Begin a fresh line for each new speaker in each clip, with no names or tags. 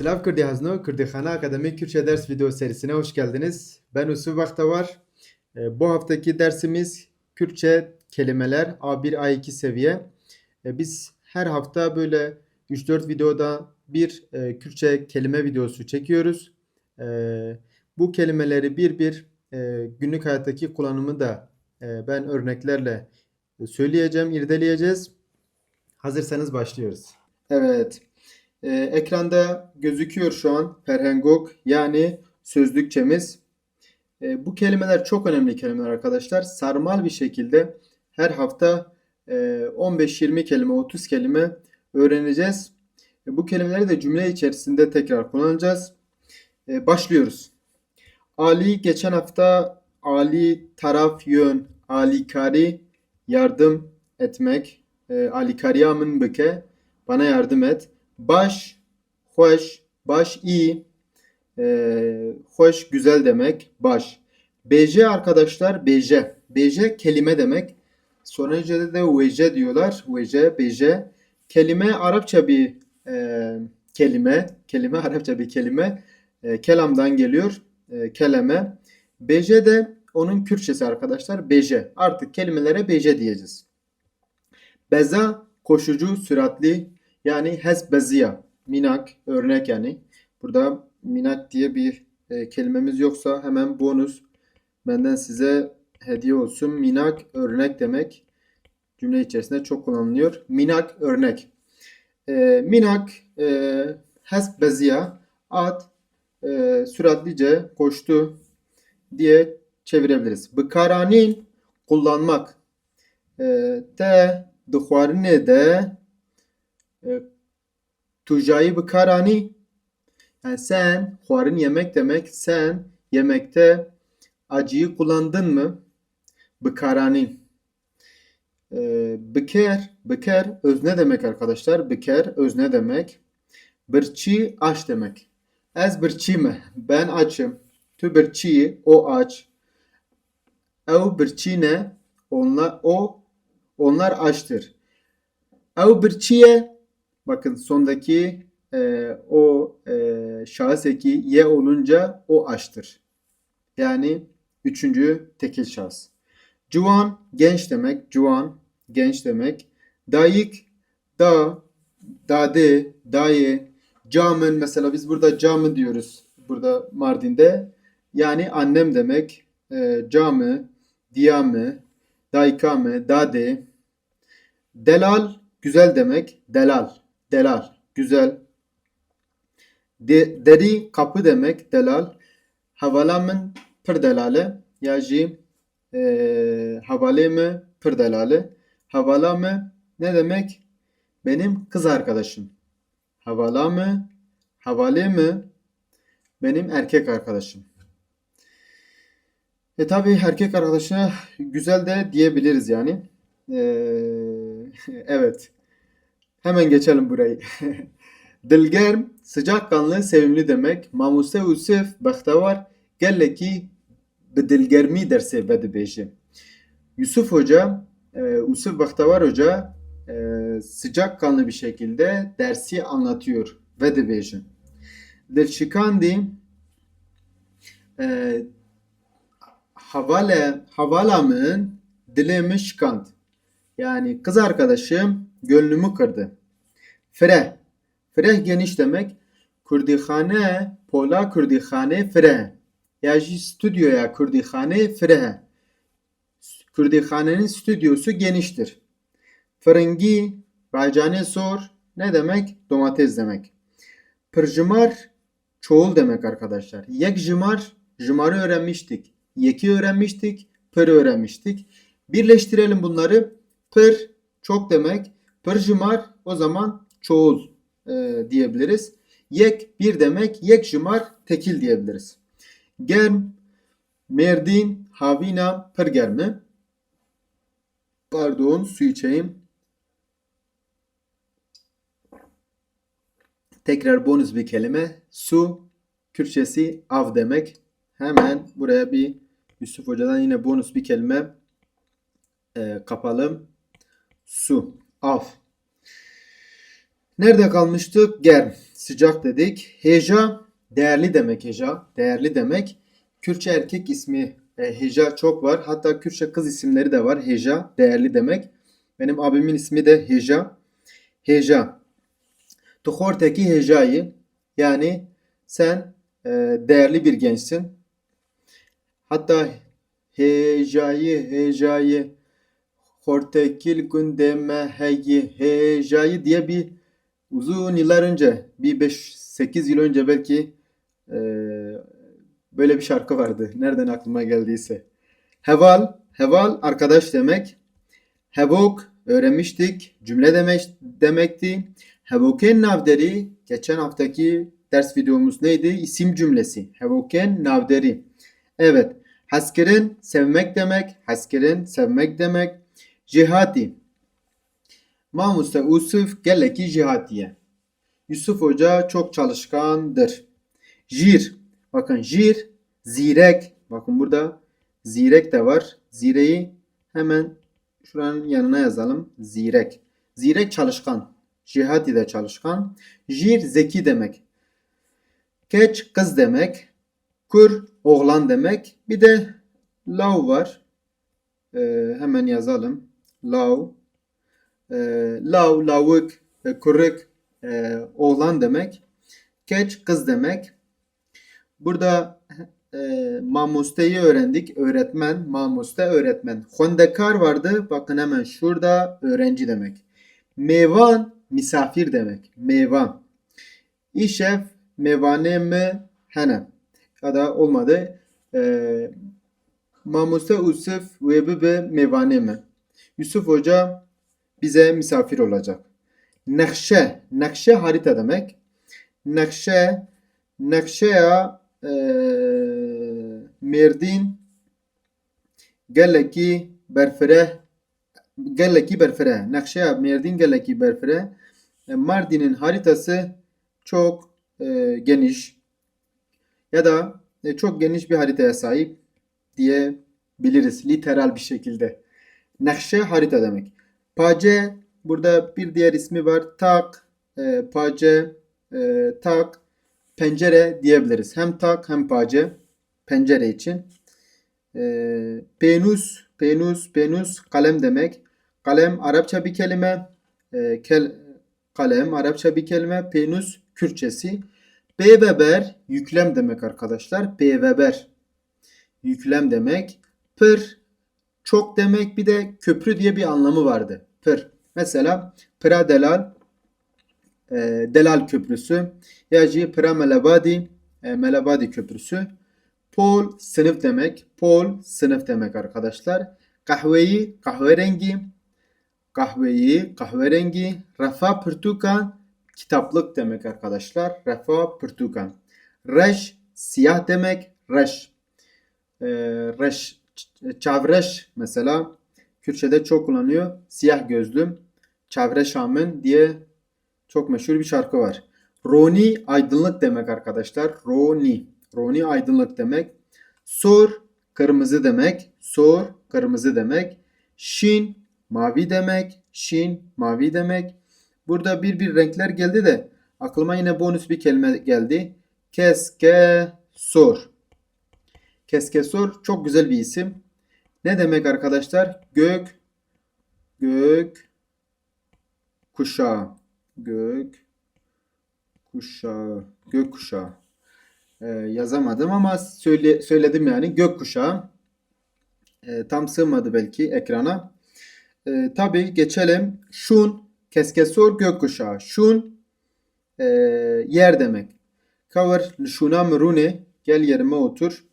Slav Kırdı Hazno, Kırdıkhane Akademi Kürtçe ders video serisine hoş geldiniz. Ben Yusuf Vaktavar. Bu haftaki dersimiz Kürtçe kelimeler A1 A2 seviye. Biz her hafta böyle 3-4 videoda bir Kürtçe kelime videosu çekiyoruz. Bu kelimeleri bir günlük hayattaki kullanımı da ben örneklerle söyleyeceğim, irdeleyeceğiz. Hazırsanız başlıyoruz. Evet. Ekranda gözüküyor şu an perhengok yani sözlükçemiz. Bu kelimeler çok önemli kelimeler arkadaşlar. Sarmal bir şekilde her hafta 15-20 kelime, 30 kelime öğreneceğiz. Bu kelimeleri de cümle içerisinde tekrar kullanacağız. Başlıyoruz. Ali geçen hafta Ali taraf yön, Ali kari yardım etmek, Ali kariyamın bike bana yardım et. Baş, hoş, baş iyi, hoş güzel demek, baş. BJ arkadaşlar, BJ. BJ kelime demek. Sonracıda da vece diyorlar. Vece, BJ. Kelime Arapça bir kelime. Kelime Arapça bir kelime. Kelamdan geliyor. Kelime. BJ de onun Kürtçesi arkadaşlar. BJ. Artık kelimelere BJ diyeceğiz. Beza koşucu, süratli yani hesbeziya. Minak örnek yani. Burada minak diye bir kelimemiz yoksa hemen bonus benden size hediye olsun. Minak örnek demek. Cümle içerisinde çok kullanılıyor. Minak örnek. Minak hesbeziya at süratlice koştu diye çevirebiliriz. Bıkaranin kullanmak. Te dixwarine de tujayı bıkarani yani sen xwarin yemek demek sen yemekte acıyı kullandın mı? Bıkarani. Biker özne demek arkadaşlar. Biker özne demek. Birçi aç demek. Ez birçime ben açım. Tu birçi o aç. Ev birçine onlar açtır. Ev birçiye bakın sondaki şahıs eki ye olunca o açtır. Yani üçüncü tekil şahıs. Cuvan genç demek. Cuvan genç demek. Dayık dade, dayı. Camın mesela biz burada camı diyoruz. Burada Mardin'de. Yani annem demek. Camı, diyamı, daykame, dade. Delal güzel demek. Delal güzel. Deri kapı demek. Delal. Havalamın pır delale. Yaji havale mi pır delale. Havala mı ne demek? Benim kız arkadaşım. Havala mı? Havale mi? Benim erkek arkadaşım. Tabi erkek arkadaşına güzel de diyebiliriz yani. Evet. Hemen geçelim burayı. Dilgerm, sıcakkanlı, sevimli demek. Mamuse Yusuf, Bektavar, gelleki dilgermi dersi vedibêje. Yusuf Hoca, Yusuf Bektavar Hoca sıcakkanlı bir şekilde dersi anlatıyor. Vedibêje. Dilşikandi havalamın dilimi şikand. Yani kız arkadaşım gönlümü kırdı. Freh. Freh geniş demek. Kurdihane, Pola Kurdihane freh. Yani stüdyoya Kurdihane freh. Kurdihanenin stüdyosu geniştir. Fırıngi, bacane sor. Ne demek? Domates demek. Pırjımar, çoğul demek arkadaşlar. Yek jımar, jımarı öğrenmiştik. Yeki öğrenmiştik. Pır öğrenmiştik. Birleştirelim bunları. Pır, çok demek. Pırjımar, o zaman çoğul diyebiliriz. Yek, bir demek. Yek jımar, tekil diyebiliriz. Germ, merdin, havina, pır germi. Pardon, su içeyim. Tekrar bonus bir kelime. Su, Kürtçesi av demek. Hemen buraya bir Yusuf Hoca'dan yine bonus bir kelime kapalım. Su, av. Nerede kalmıştık? Germ. sıcak dedik. Heja değerli demek, heja değerli demek. Kürtçe erkek ismi heja çok var. Hatta Kürtçe kız isimleri de var. Heja değerli demek. Benim abimin ismi de Heja. Heja. Tu horteki hejayı, yani sen değerli bir gençsin. Hatta hecayı hortekil gündeme hecayı diye bir uzun yıllar önce, bir 5-8 yıl önce belki e, böyle bir şarkı vardı. Nereden aklıma geldiyse. Heval arkadaş demek. Hevok öğrenmiştik. Cümle demekti. Hevoken navderi, geçen haftaki ders videomuz neydi? İsim cümlesi. Hevoken navderi. Evet. Haskerin sevmek demek. Haskerin sevmek demek. Cihati. Mamusta Yusuf geleki cihatiye. Yusuf Hoca çok çalışkandır. Jir. Bakın jir, zirek. Bakın burada zirek de var. Zireyi hemen şuranın yanına yazalım. Zirek. Zirek çalışkan. Cihati de çalışkan. Jir zeki demek. Keç kız demek. Kur oğlan demek. Bir de lav var. Hemen yazalım. Lav. Lav, lavuk, kuruk oğlan demek. Keç kız demek. Burada mamusteyi öğrendik. Öğretmen, mamuste öğretmen. Hondekar vardı. Bakın hemen şurada öğrenci demek. Mevan misafir demek. Mevan. İşef mevane mi hene. Ya da olmadı. Mamuste Yusuf ve bibe mevane mi. Yusuf Hoca bize misafir olacak. Nakşe. Nakşe harita demek. Nakşe. Nakşeya merdin geleki berfere Nakşeya merdin geleki berfere. Mardin'in haritası çok geniş ya da çok geniş bir haritaya sahip diyebiliriz literal bir şekilde. Nakşe harita demek. Pace burada bir diğer ismi var. Tak, pace, tak, pencere diyebiliriz. Hem tak hem pace pencere için. Penus kalem demek. Kalem Arapça bir kelime. Kalem Arapça bir kelime. Penus Kürtçesi. Beveber yüklem demek arkadaşlar. Beveber yüklem demek. Pır çok demek, bir de köprü diye bir anlamı vardı. Pır. Mesela Pıra Delal Delal Köprüsü. Yaci Pıra Melabadi Melabadi Köprüsü. Pol sınıf demek. Pol sınıf demek arkadaşlar. Kahveyi kahverengi. Kahveyi kahverengi. Rafa Pırtukan kitaplık demek arkadaşlar. Rafa Pırtukan. Reş siyah demek. Reş. Reş Çavreş mesela Kürtçe'de çok kullanıyor. Siyah gözlüm. Çavreş Amin diye çok meşhur bir şarkı var. Roni aydınlık demek arkadaşlar. Roni. Roni aydınlık demek. Sor kırmızı demek. Sor kırmızı demek. Şin mavi demek. Şin mavi demek. Burada bir renkler geldi de aklıma yine bonus bir kelime geldi. Keske sor. Keskesor çok güzel bir isim. Ne demek arkadaşlar? Gök kuşağı. Gök kuşağı. Yazamadım ama söyledim yani. Gök kuşağı. Tam sığmadı belki ekrana. Tabii geçelim. Şun. Keskesor gök kuşağı. Şun yer demek. Kavır şuna mırune. Gel yerime otur.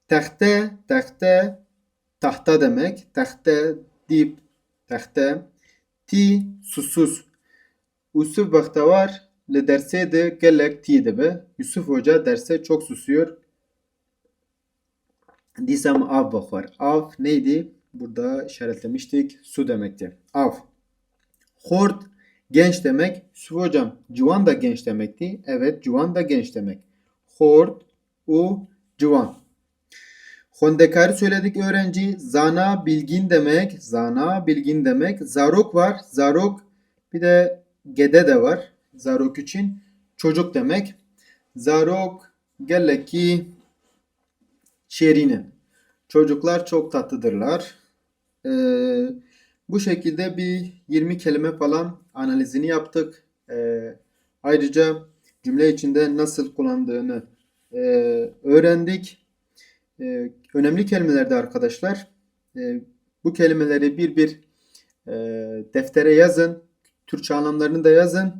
Tahte tahta demek. Tahte dip tahte. Ti susuz. Yusuf Baktavar le derse de gelek ti debe. Yusuf Hoca derse çok susuyor. Disam av bakvar. Av neydi? Burada işaretlemiştik. Su demekti. Av. Hort genç demek. Yusuf Hocam civan da genç demekti. Evet civan da genç demek. Hort u civan. Hondekarı söyledik öğrenci. Zana bilgin demek. Zana bilgin demek. Zarok var. Zarok bir de gede de var. Zarok için. çocuk demek. Zarok geleki şerinin. Çocuklar çok tatlıdırlar. Bu şekilde bir 20 kelime falan analizini yaptık. Ayrıca cümle içinde nasıl kullandığını öğrendik. Önemli kelimelerde arkadaşlar. Bu kelimeleri bir bir deftere yazın. Türkçe anlamlarını da yazın.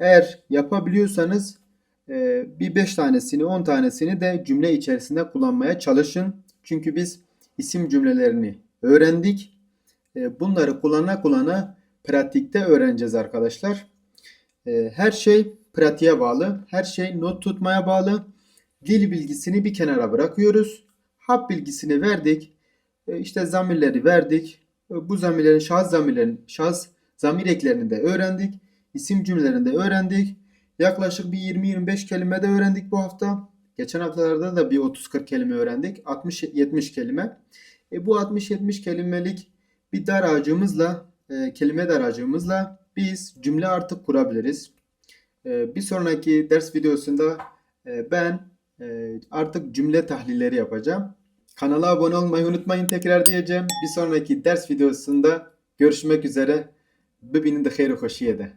Eğer yapabiliyorsanız bir 5 tanesini 10 tanesini de cümle içerisinde kullanmaya çalışın. Çünkü biz isim cümlelerini öğrendik. Bunları kullana pratikte öğreneceğiz arkadaşlar. Her şey pratiğe bağlı. Her şey not tutmaya bağlı. Dil bilgisini bir kenara bırakıyoruz. Hap bilgisini verdik. İşte zamirleri verdik. Bu zamirlerin şahıs zamir eklerini de öğrendik. İsim cümlelerini de öğrendik. Yaklaşık bir 20-25 kelime de öğrendik bu hafta. Geçen haftalarda da bir 30-40 kelime öğrendik. 60-70 kelime. Bu 60-70 kelimelik bir dar ağacımızla, kelime dar ağacımızla biz cümle artık kurabiliriz. Bir sonraki ders videosunda ben artık cümle tahlilleri yapacağım. Kanala abone olmayı unutmayın tekrar diyeceğim. Bir sonraki ders videosunda görüşmek üzere. Bibinin de hayırlı hoşiyede.